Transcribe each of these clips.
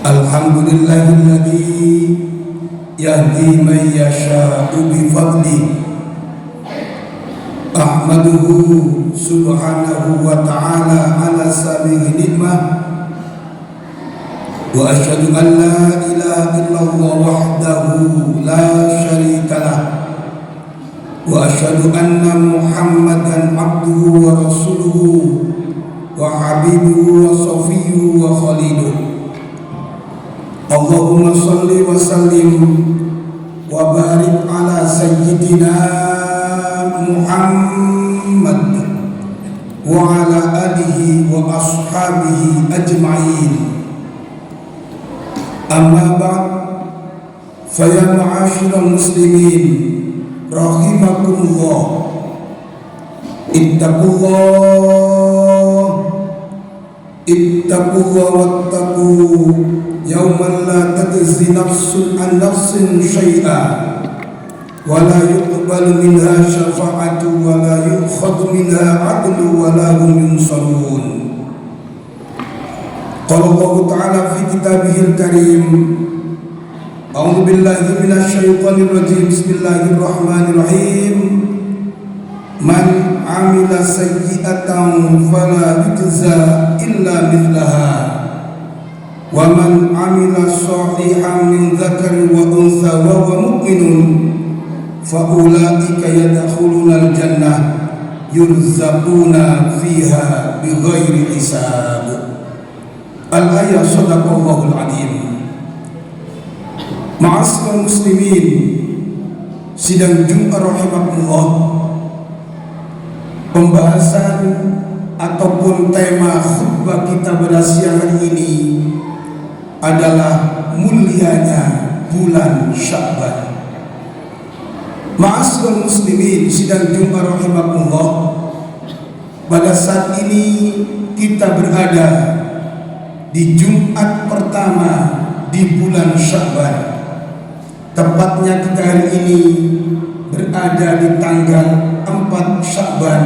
Alhamdulillahilladzi yahdi man yasha'u bifadlihi. Ahmaduhu subhanahu wa ta'ala ala sabihi nikmah. Wa asyhadu an la ilaha illallah wahdahu la syarika lah. Wa asyhadu anna Muhammadan abduhu wa rasuluhu wa habibuhu wa safiyuhu wa khaliluhu. Allahumma salli wa sallim wa barik ala sayyidina Muhammad wa ala alihi wa ashabihi ajma'in. Amma ba'd, fa ya ma'asyiral muslimin rahimakumullah, ittaqullah wattaqu yawman la tajzi nafsun an nafsin syai'a wa la yuqbalu minha syafa'atu wa la yu'khadhu minha 'adlu wa la hum yunsarun. Qala Allah Ta'ala fi kitabihil karim, a'udzu billahi minasy syaithanir rajim, bismillahirrahmanirrahim. Man 'amila sayyi'atan fala yujza illa mithlaha wa man 'amila shalihan min dzakarin wa untha wa huwa mu'minun fa ulaika yadkhulunal jannah yurzaquna fiha bighairi hisab. Al-ayat. Shadaqallahul adzim. Ma'asyiral muslimin, sidang Jumat rahimakumullah. Pembahasan ataupun tema khutbah kita pada siang hari ini adalah mulianya bulan Sya'ban. Ma'asyiral muslimin, sidang Jumat rahimakumullah, pada saat ini kita berada di Jumat pertama di bulan Sya'ban. Tepatnya kita hari ini berada di tanggal 4 Sya'ban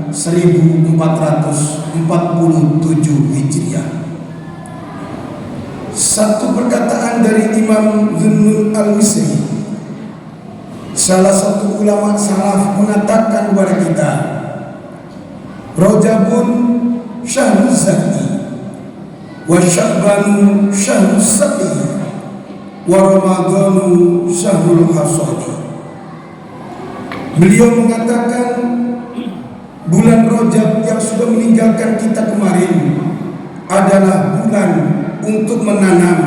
1447 Hijriah. Satu perkataan dari Imam Zunnun al-Misri, salah satu ulama salaf, mengatakan kepada kita, Rajabun syahruz zaki wa Sya'banu syahrus saqi wa Ramadhanu syahrul hasadi. Beliau mengatakan bulan Rajab yang sudah meninggalkan kita kemarin adalah bulan untuk menanam,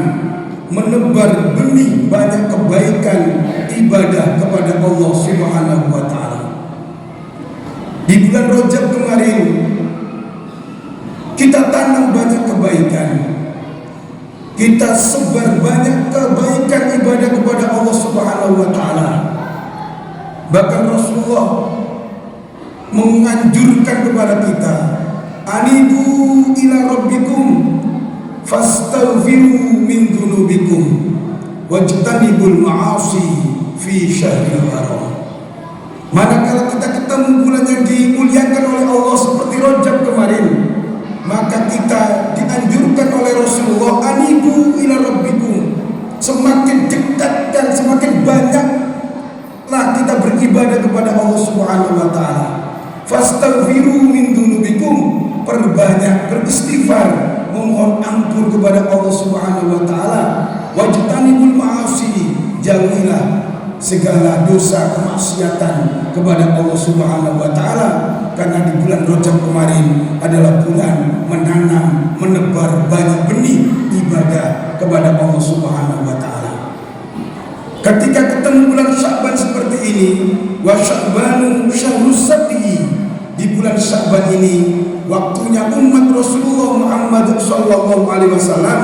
menebar benih banyak kebaikan ibadah kepada Allah Subhanahu wa ta'ala. Di bulan Rajab kemarin kita tanam banyak kebaikan, kita sebar banyak kebaikan ibadah kepada Allah Subhanahu wa ta'ala. Bahkan Rasulullah menganjurkan kepada kita, anibu ila rabbikum fastaghfiru min dzunubikum wajtanibul ma'asi fi syahril haram. Manakala kita ketemu bulan yang dimuliakan oleh Allah seperti Rajab kemarin, maka kita dianjurkan oleh Rasulullah, anibu ila rabbikum, semakin dekat dan semakin banyaklah kita beribadah kepada Allah Subhanahu wa ta'ala. Fastaghfiru min dzunubikum, perbanyak beristighfar, memohon ampun kepada Allah Subhanahu wa ta'ala. Wajtanibul ma'asi, jauhilah segala dosa kemaksiatan kepada Allah Subhanahu wa ta'ala. Karena di bulan Rajab kemarin adalah bulan menanam, menebar banyak benih ibadah kepada Allah Subhanahu wa ta'ala. Ketika ketemu bulan Sya'ban seperti ini, wa Sya'banu syahrus saqi, di bulan Sya'ban ini waktunya umat Rasulullah Muhammad sallallahu alaihi wasallam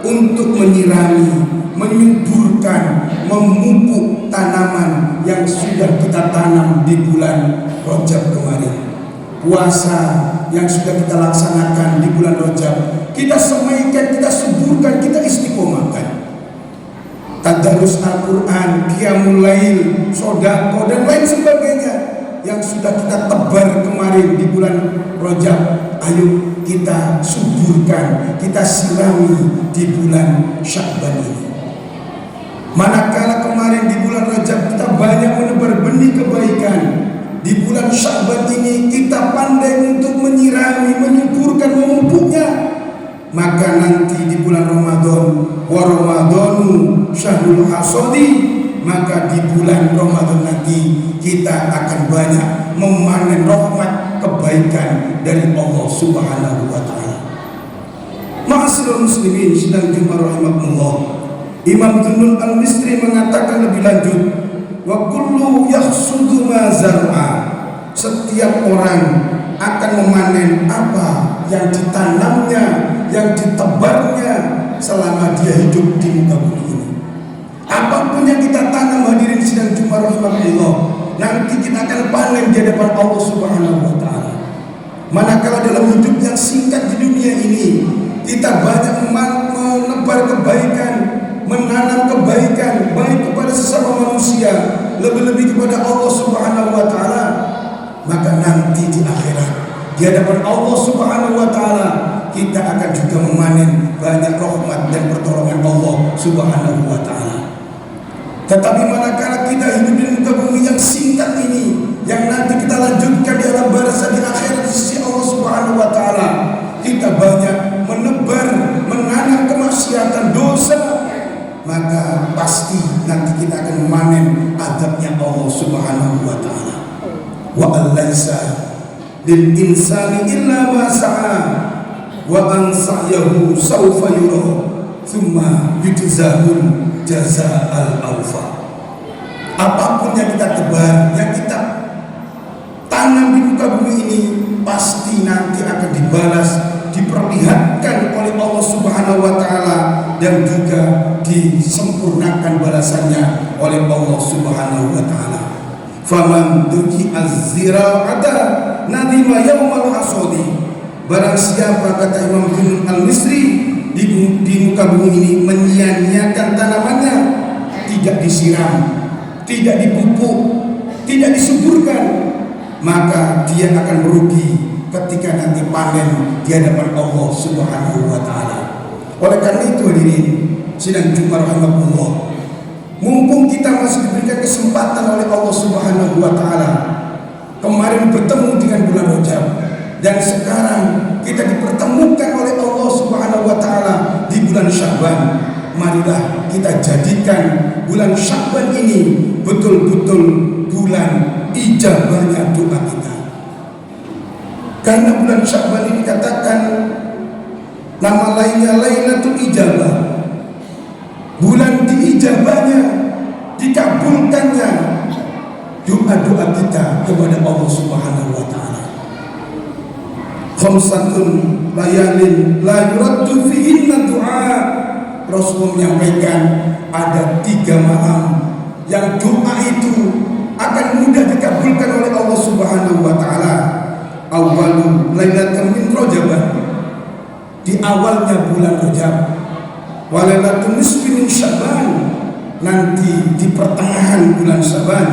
untuk menyirami, menyuburkan, memupuk tanaman yang sudah kita tanam di bulan Rajab kemarin. Puasa yang sudah kita laksanakan di bulan Rajab, kita semaikan, kita suburkan, kita istiqomahkan. Tadarus Al-Quran, qiyamul lail, sedekah dan lain sebagainya yang sudah kita tebar kemarin di bulan Rajab, ayo kita suburkan, kita sirami di bulan Sya'ban ini. Manakala kemarin di bulan Rajab kita banyak menebar benih kebaikan, di bulan Sya'ban ini kita pandai untuk menyirami, menyuburkan, memupuknya. Maka nanti di bulan Ramadan, wa Ramadhanu syahrul hasadi, maka di bulan Ramadan nanti kita akan banyak memanen rahmat kebaikan dari Allah Subhanahu wa taala. Ma'asyiral muslimin sedang rahimakumullah. Imam Dunnun Al-Misri mengatakan lebih lanjut, wa kullu yahsudu ma zar'a. Setiap orang akan memanen apa yang ditanamnya, yang ditebarnya selama dia hidup di muka bumi ini. Apapun yang kita tanam, hadirin sidang Jumat rahimahullah, nanti kita akan panen di hadapan Allah Subhanahu wa taala. Manakala dalam hidup yang singkat di dunia ini kita banyak menebar kebaikan, menanam kebaikan baik kepada sesama manusia, lebih-lebih kepada Allah Subhanahu wa taala, maka nanti di akhirat di hadapan Allah Subhanahu wa taala kita akan juga memanen banyak rahmat dan pertolongan Allah Subhanahu wa taala. Tetapi manakala kita hidup di muka bumi yang singkat ini, yang nanti kita lanjutkan di alam barzah di akhirat di sisi Allah Subhanahu wa taala, kita banyak menebar, menanam kemaksiatan, dosa, maka pasti nanti kita akan memanen azabnya Allah Subhanahu wa taala. Wa alaysa lil insani illa ma sa'a wa an sa'yahu sawfa yura thumma yujzahul jazaa'al awfa. Apapun yang kita tebar, yang kita tanam di muka bumi ini, pasti nanti akan dibalas, diperlihatkan oleh Allah Subhanahu wa taala, dan juga disempurnakan balasannya oleh Allah Subhanahu wa taala. Faman duki az-zira'ata nadima yaumal hasadi. Barang siapa, kata Imam Dunnun Al-Misri, di muka bumi ini menyia-nyiakan tanamannya, tidak disiram, tidak dipupuk, tidak disuburkan, maka dia akan merugi ketika nanti panen di hadapan Allah Subhanahu wa taala. Oleh karena itu hadirin sidang Jumat rahimahullah, mumpung kita masih diberikan kesempatan oleh Allah Subhanahu wa taala, kemarin bertemu dengan bulan Rajab, dan sekarang kita dipertemukan oleh Allah Subhanahu wa taala di bulan Sya'ban. Marilah kita jadikan bulan Sya'ban ini betul-betul bulan ijabahnya doa kita. Karena bulan Sya'ban ini dikatakan nama lainnya Lailatul Ijabah, bulan diijabahnya, dikabulkannya doa-doa kita kepada Allah Subhanahu wa taala. Khamsatun layalin la yuraddu fihinna du'a. Rasul menyampaikan ada 3 malam yang doa itu akan mudah dikabulkan oleh Allah Subhanahu wa taala. Awwalu lailatin min Rajab, di awalnya bulan Rajab. Wa lailatun nisfi min Sya'ban, nanti di pertengahan bulan Sya'ban.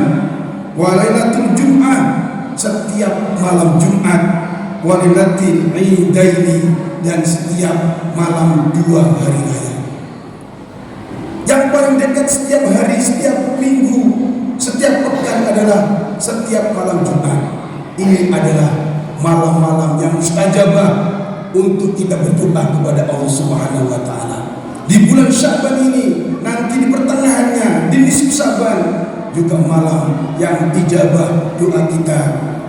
Wa lailatul Jum'ah, setiap malam Jumat. Wa lailatul Idaini, dan setiap malam 2 hari raya. Yang paling dekat setiap hari, setiap minggu, setiap pekan adalah setiap malam Jumat. Ini adalah malam-malam yang mustajabah untuk kita berdoa kepada Allah Subhanahu wa taala. Di bulan Sya'ban ini, nanti di pertengahannya, di nisfu Sya'ban, juga malam yang ijabah doa kita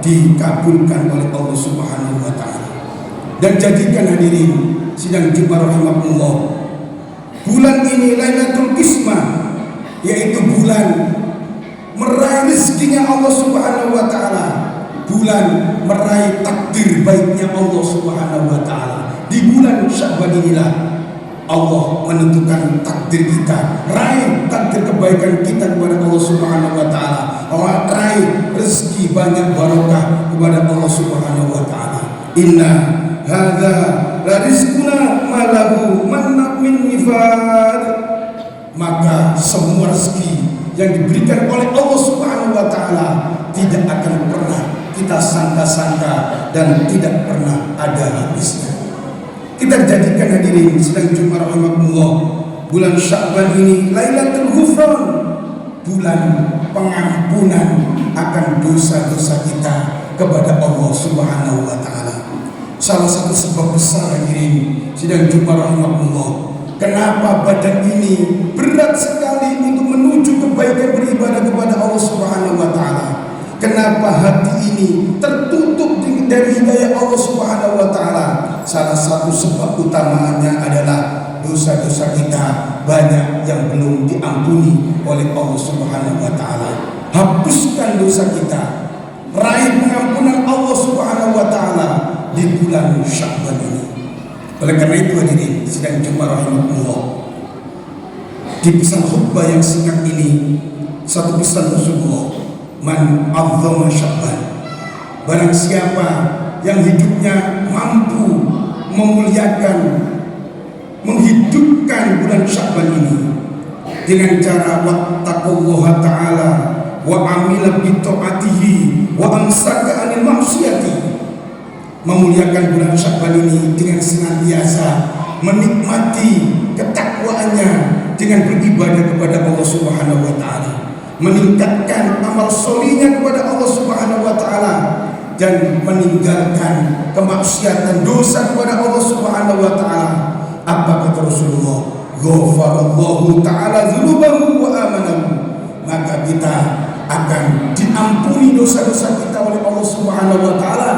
dikabulkan oleh Allah Subhanahu wa taala. Dan jadikan hadirin sidang Jumat rahimahullah, bulan ini Lailatul Qismah, yaitu bulan meraih rezekinya Allah Subhanahu wa taala, bulan meraih takdir baiknya Allah Subhanahu wa taala. Di bulan Sya'ban inilah Allah menentukan takdir kita, raih takdir kebaikan kita kepada Allah Subhanahu wa taala, raih rezeki banyak barokah kepada Allah Subhanahu wa taala. Inna hadza la rizquna ma lahu min nifad. Maka semua rezeki yang diberikan oleh Allah Subhanahu wa taala tidak akan pernah kita sangka-sangka dan tidak pernah ada habisnya. Kita jadikan hadirin sedang Jumat rahimahullah, bulan Sya'ban ini Lailatul Ghufran, bulan pengampunan akan dosa-dosa kita kepada Allah Subhanahu wa taala. Salah satu sebab besar hadirin sedang Jumat rahimahullah, kenapa badan ini berat sekali untuk menuju kebaikan beribadah kepada Allah Subhanahu wa taala. Kenapa hati ini tertutup dari hidayah Allah Subhanahu wa taala? Salah satu sebab utamanya adalah dosa-dosa kita banyak yang belum diampuni oleh Allah Subhanahu wa taala. Hapuskan dosa kita, raih pengampunan Allah Subhanahu wa taala di bulan Sya'ban ini. Oleh karena itu hadirin sedang Jumat rahimahullah, di pesan khutbah yang singkat ini satu pesan Rasulullah, man azzama Sya'ban, barang siapa yang hidupnya mampu memuliakan, menghidupkan bulan Sya'ban ini dengan cara wattaqullaha ta'ala wa amila bi ta'atihi wa amsaka 'anil ma'siyati, memuliakan bulan Sya'ban ini dengan senantiasa menikmati ketakwaannya dengan beribadah kepada Allah Subhanahu wa taala, meningkatkan amal solihnya kepada Allah Subhanahu wa taala, dan meninggalkan kemaksiatan dosa kepada Allah Subhanahu wa taala. Apa kata Rasulullah? Ghafarallahu ta'ala dzunubahu wa amanahu, maka kita akan diampuni dosa-dosa kita oleh Allah Subhanahu wa taala,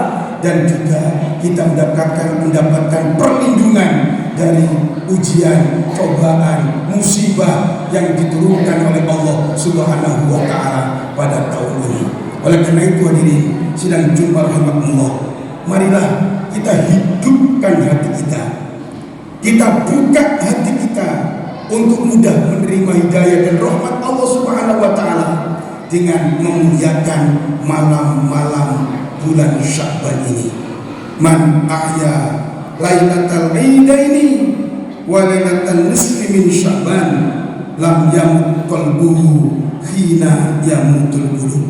dan juga kita mendapatkan perlindungan dari ujian, cobaan, musibah yang diturunkan oleh Allah Subhanahu wa taala pada tahun ini. Oleh karena itu hadirin sidang Jumat rahimahullah, marilah kita hidupkan hati kita. Kita buka hati kita untuk mudah menerima hidayah dan rahmat Allah Subhanahu wa taala dengan memuliakan malam-malam bulan Sya'ban ini. Man ahya lailatal idaini wa lailatal nisfi min Sya'ban lam yamut qalbuhu hina yamutul qulub.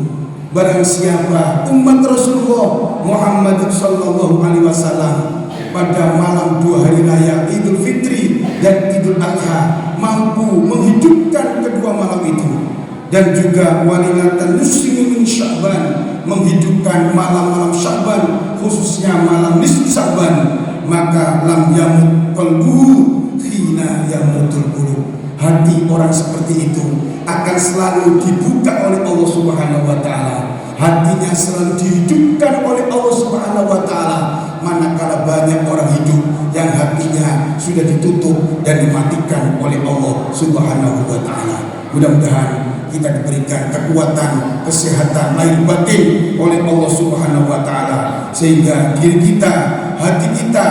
Barang siapa umat Rasulullah Muhammad sallallahu alaihi wasallam pada malam dua hari raya Idul Fitri dan Idul Adha mampu menghidupkan kedua malam itu, dan juga walilatan nisfi min Sya'ban, menghidupkan malam-malam Sya'ban, khususnya malam nisfi Sya'ban, maka lam yamut qalbuhu hina yamutul qulub. Hati orang seperti itu akan selalu dibuka oleh Allah Subhanahu wa taala. Hatinya selalu dihidupkan oleh Allah Subhanahu wa taala, manakala banyak orang hidup yang hatinya sudah ditutup dan dimatikan oleh Allah Subhanahu wa taala. Mudah-mudahan kita diberikan kekuatan, kesehatan lahir batin oleh Allah Subhanahu wa taala, sehingga diri kita, hati kita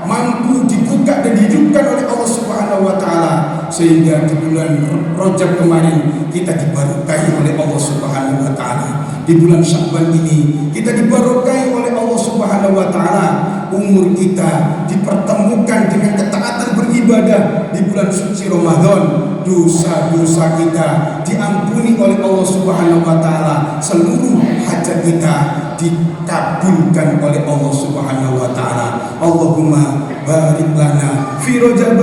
mampu dibuka dan dihidupkan oleh Allah Subhanahu wa taala, sehingga di bulan Rajab kemarin kita dibarokahi oleh Allah Subhanahu wa taala. Di bulan Sya'ban ini kita dibarokahi oleh Allah Subhanahu wa taala. Umur kita dipertemukan dengan ketaatan beribadah di bulan suci Ramadan. Dosa-dosa kita diampuni oleh Allah Subhanahu wa taala. Seluruh hajat kita dikabulkan oleh Allah Subhanahu wa taala. Allahumma barik lana fi Rajab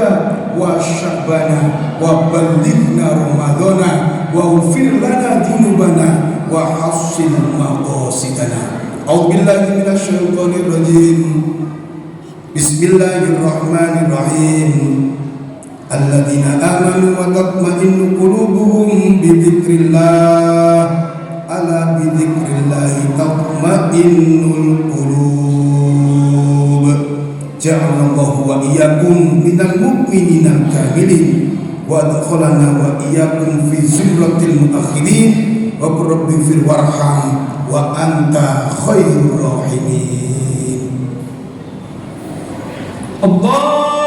wa Sya'bana wa ballighna Ramadhana wa ighfir lana dzunubana wa hassin maqasidana. A'udzubillahi minasyaitonir rajim. Bismillahirrahmanirrahim. Alladzina amanu wa tatma'innu qulubuhum bi dzikrillah. Ala bi dzikrillah tatma'innul qulub. Ja'alallahu wa iyyakum minal mu'minina kamilin wa adkhalana wa iyyakum fi zumratil mu'akhirin wa rabbi fir warham wa anta khairur rahimin. Allah